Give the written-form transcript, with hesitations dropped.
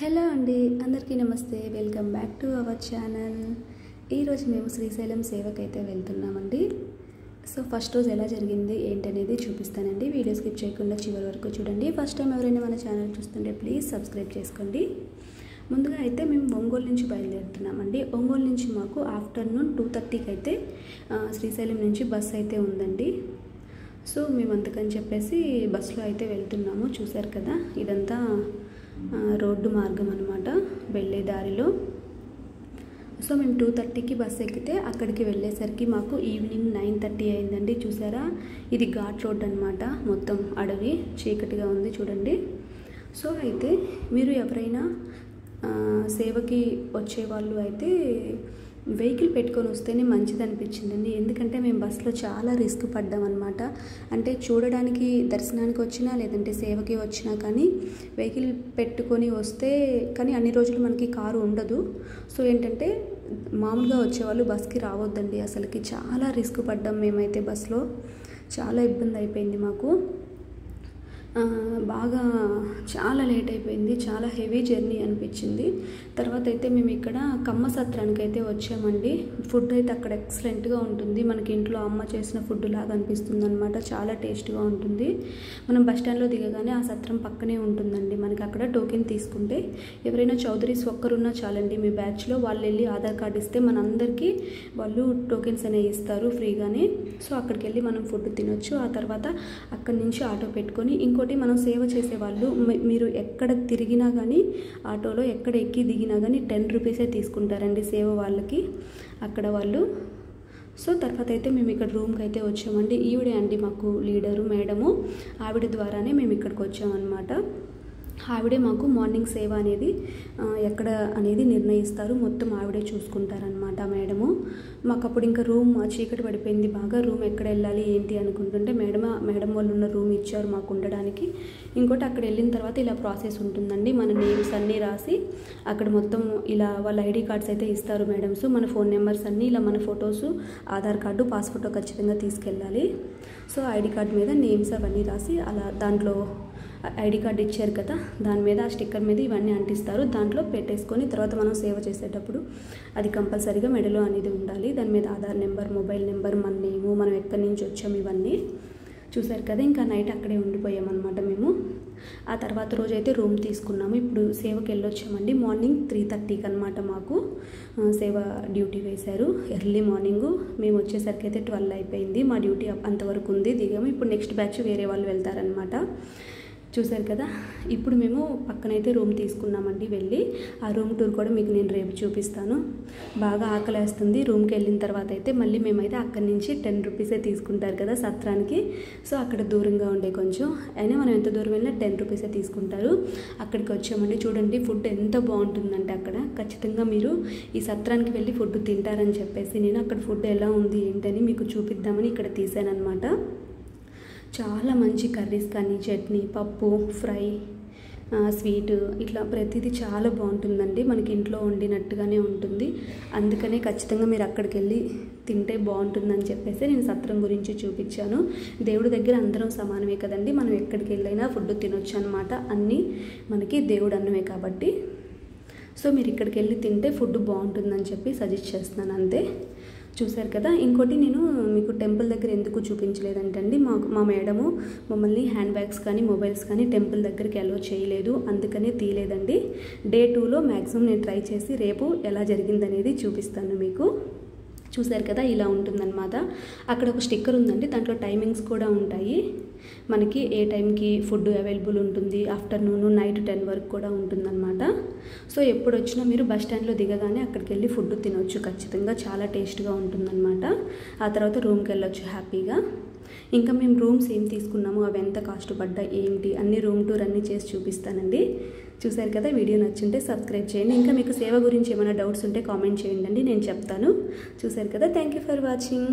Hello అండి, అందరికీ నమస్తే. Welcome back to our channel. ఈరోజు మేము శ్రీశైలం సేవకైతే వెళ్తున్నామండి. సో ఫస్ట్ రోజు ఎలా జరిగింది ఏంటనేది చూపిస్తానండి. వీడియో స్కిప్ చేయకుండా చివరి వరకు చూడండి. ఫస్ట్ టైం ఎవరైనా మన ఛానల్ చూస్తుంటే ప్లీజ్ సబ్స్క్రైబ్ చేసుకోండి. ముందుగా అయితే మేము ఒంగోలు నుంచి బయలుదేరుతున్నామండి. ఒంగోలు నుంచి మాకు ఆఫ్టర్నూన్ 2:30కి అయితే శ్రీశైలం నుంచి బస్ అయితే ఉందండి. సో మేము అందుకని చెప్పేసి బస్సులో అయితే వెళ్తున్నాము. చూసారు కదా, ఇదంతా రోడ్డు మార్గం అన్నమాట, వెళ్ళే దారిలో. సో మేము 2:30కి బస్సు ఎక్కితే అక్కడికి వెళ్ళేసరికి మాకు ఈవినింగ్ 9:30 అయిందండి. చూసారా, ఇది ఘాట్ రోడ్ అనమాట, మొత్తం అడవి, చీకటిగా ఉంది చూడండి. సో అయితే మీరు ఎవరైనా సేవకి వచ్చేవాళ్ళు అయితే వెహికల్ పెట్టుకొని వస్తేనే మంచిది అనిపించిందండి. ఎందుకంటే మేము బస్సులో చాలా రిస్క్ పడ్డాం అనమాట. అంటే చూడడానికి దర్శనానికి వచ్చినా లేదంటే సేవకి వచ్చినా కానీ వెహికల్ పెట్టుకొని వస్తే, కానీ అన్ని రోజులు మనకి కారు ఉండదు. సో ఏంటంటే మామూలుగా వచ్చేవాళ్ళు బస్కి రావద్దండి. అసలుకి చాలా రిస్క్ పడ్డాం మేమైతే. బస్సులో చాలా ఇబ్బంది అయిపోయింది మాకు. బాగా చాలా లేట్ అయిపోయింది, చాలా హెవీ జర్నీ అనిపించింది. తర్వాత అయితే మేము ఇక్కడ కమ్మ సత్రానికి అయితే వచ్చామండి. ఫుడ్ అయితే అక్కడ ఎక్సలెంట్గా ఉంటుంది. మనకి ఇంట్లో అమ్మ చేసిన ఫుడ్ లాగా అనిపిస్తుంది అనమాట. చాలా టేస్ట్గా ఉంటుంది. మనం బస్ స్టాండ్లో దిగగానే ఆ సత్రం పక్కనే ఉంటుందండి. మనకి అక్కడ టోకెన్ తీసుకుంటే ఎవరైనా చౌదరీస్ ఒక్కరున్నా చాలండి మీ బ్యాచ్లో, వాళ్ళు వెళ్ళి ఆధార్ కార్డు ఇస్తే మనందరికీ వాళ్ళు టోకెన్స్ అనేవి ఇస్తారు ఫ్రీగానే. సో అక్కడికి వెళ్ళి మనం ఫుడ్ తినొచ్చు. ఆ తర్వాత అక్కడి నుంచి ఆటో పెట్టుకొని, ఇంకోటి మనం సేవ చేసేవాళ్ళు మీరు ఎక్కడ తిరిగినా కానీ ఆటోలో ఎక్కడ ఎక్కి దిగినా కానీ 10 రూపీసే తీసుకుంటారండి సేవ వాళ్ళకి అక్కడ వాళ్ళు. సో తర్వాత అయితే మేము ఇక్కడ రూమ్కి అయితే వచ్చామండి. ఈవిడే అండి మాకు లీడరు, మేడము. ఆవిడ ద్వారానే మేము ఇక్కడికి వచ్చామన్నమాట. ఆవిడే మాకు మార్నింగ్ సేవ అనేది ఎక్కడ అనేది నిర్ణయిస్తారు, మొత్తం ఆవిడే చూసుకుంటారనమాట మేడము. మాకు అప్పుడు ఇంకా రూమ్ చీకటి పడిపోయింది బాగా. రూమ్ ఎక్కడ వెళ్ళాలి ఏంటి అనుకుంటుంటే మేడం వాళ్ళు ఉన్న రూమ్ ఇచ్చారు మాకు ఉండడానికి. ఇంకోటి అక్కడ వెళ్ళిన తర్వాత ఇలా ప్రాసెస్ ఉంటుందండి. మన నేమ్స్ అన్నీ రాసి అక్కడ మొత్తం ఇలా వాళ్ళ ఐడి కార్డ్స్ అయితే ఇస్తారు మేడమ్స్. మన ఫోన్ నెంబర్స్ అన్నీ, ఇలా మన ఫొటోస్, ఆధార్ కార్డు, పాస్ఫోటో ఖచ్చితంగా తీసుకెళ్ళాలి. సో ఐడి కార్డు మీద నేమ్స్ అవన్నీ రాసి అలా దాంట్లో ఐడి కార్డు ఇచ్చారు కదా, దాని మీద ఆ స్టిక్కర్ మీద ఇవన్నీ అంటిస్తారు. దాంట్లో పెట్టేసుకొని తర్వాత మనం సేవ చేసేటప్పుడు అది కంపల్సరీగా మెడలో అనేది ఉండాలి. దాని మీద ఆధార్ నెంబర్, మొబైల్ నెంబర్, మన నేము, మనం ఎక్కడి నుంచి వచ్చాము, ఇవన్నీ చూసారు కదా. ఇంకా నైట్ అక్కడే ఉండిపోయామన్నమాట మేము. ఆ తర్వాత రోజు అయితే రూమ్ తీసుకున్నాము. ఇప్పుడు సేవకి వెళ్ళొచ్చామండి. మార్నింగ్ 3:30కి అనమాట మాకు సేవ డ్యూటీ వేశారు. ఎర్లీ మార్నింగు మేము వచ్చేసరికి అయితే 12 అయిపోయింది. మా డ్యూటీ అంతవరకు ఉంది, దిగాము. ఇప్పుడు నెక్స్ట్ బ్యాచ్ వేరే వాళ్ళు వెళ్తారనమాట. చూసారు కదా, ఇప్పుడు మేము పక్కనైతే రూమ్ తీసుకున్నామండి. వెళ్ళి ఆ రూమ్ టూర్ కూడా మీకు నేను రేపు చూపిస్తాను. బాగా ఆకలేస్తుంది. రూమ్కి వెళ్ళిన తర్వాత అయితే మళ్ళీ మేమైతే అక్కడి నుంచి 10 రూపీసే తీసుకుంటారు కదా సత్రానికి. సో అక్కడ దూరంగా ఉండే కొంచెం అయినా మనం ఎంత దూరం వెళ్ళినా 10 రూపీసే తీసుకుంటారు. అక్కడికి వచ్చామండి. చూడండి ఫుడ్ ఎంత బాగుంటుందంటే అక్కడ. ఖచ్చితంగా మీరు ఈ సత్రానికి వెళ్ళి ఫుడ్ తింటారని చెప్పేసి నేను అక్కడ ఫుడ్ ఎలా ఉంది ఏంటని మీకు చూపిద్దామని ఇక్కడ తీసాను అనమాట. చాలా మంచి కర్రీస్ కానీ, చట్నీ, పప్పు, ఫ్రై, స్వీట్, ఇట్లా ప్రతిదీ చాలా బాగుంటుందండి. మనకి ఇంట్లో వండినట్టుగానే ఉంటుంది. అందుకనే ఖచ్చితంగా మీరు అక్కడికి వెళ్ళి తింటే బాగుంటుందని చెప్పేసి నేను సత్రం గురించి చూపించాను. దేవుడి దగ్గర అందరం సమానమే కదండి, మనం ఎక్కడికి వెళ్ళైనా ఫుడ్ తినొచ్చు అనమాట. అన్నీ మనకి దేవుడు అన్నమే కాబట్టి. సో మీరు ఇక్కడికి వెళ్ళి తింటే ఫుడ్ బాగుంటుందని చెప్పి సజెస్ట్ చేస్తున్నాను అంతే. చూసారు కదా. ఇంకోటి నేను మీకు టెంపుల్ దగ్గర ఎందుకు చూపించలేదంటండి, మా మేడము మమ్మల్ని హ్యాండ్ బ్యాగ్స్ కానీ మొబైల్స్ కానీ టెంపుల్ దగ్గరికి అలో చేయలేదు, అందుకనే తీయలేదండి. డే 2లో మ్యాక్సిమం నేను ట్రై చేసి రేపు ఎలా జరిగిందనేది చూపిస్తాను మీకు. చూసారు కదా, ఇలా ఉంటుందన్నమాట. అక్కడ ఒక స్టిక్కర్ ఉందండి, దాంట్లో టైమింగ్స్ కూడా ఉంటాయి. మనకి ఏ టైంకి ఫుడ్ అవైలబుల్ ఉంటుంది, ఆఫ్టర్నూన్ నైట్ 10 వరకు కూడా ఉంటుందన్నమాట. సో ఎప్పుడు వచ్చినా మీరు బస్ స్టాండ్లో దిగగానే అక్కడికి వెళ్ళి ఫుడ్ తినొచ్చు ఖచ్చితంగా. చాలా టేస్ట్గా ఉంటుందన్నమాట. ఆ తర్వాత రూమ్కి వెళ్ళొచ్చు హ్యాపీగా. ఇంకా మేము రూమ్స్ ఏం తీసుకున్నాము, అవి ఎంత కాస్ట్ పడ్డా ఏంటి అన్ని రూమ్ టూర్ అన్నీ చేసి చూపిస్తానండి. చూసారు కదా, వీడియో నచ్చుంటే సబ్స్క్రైబ్ చేయండి. ఇంకా మీకు సేవ గురించి ఏమైనా డౌట్స్ ఉంటే కామెంట్ చేయండి, నేను చెప్తాను. చూసారు కదా, థ్యాంక్ యూ ఫర్ వాచింగ్.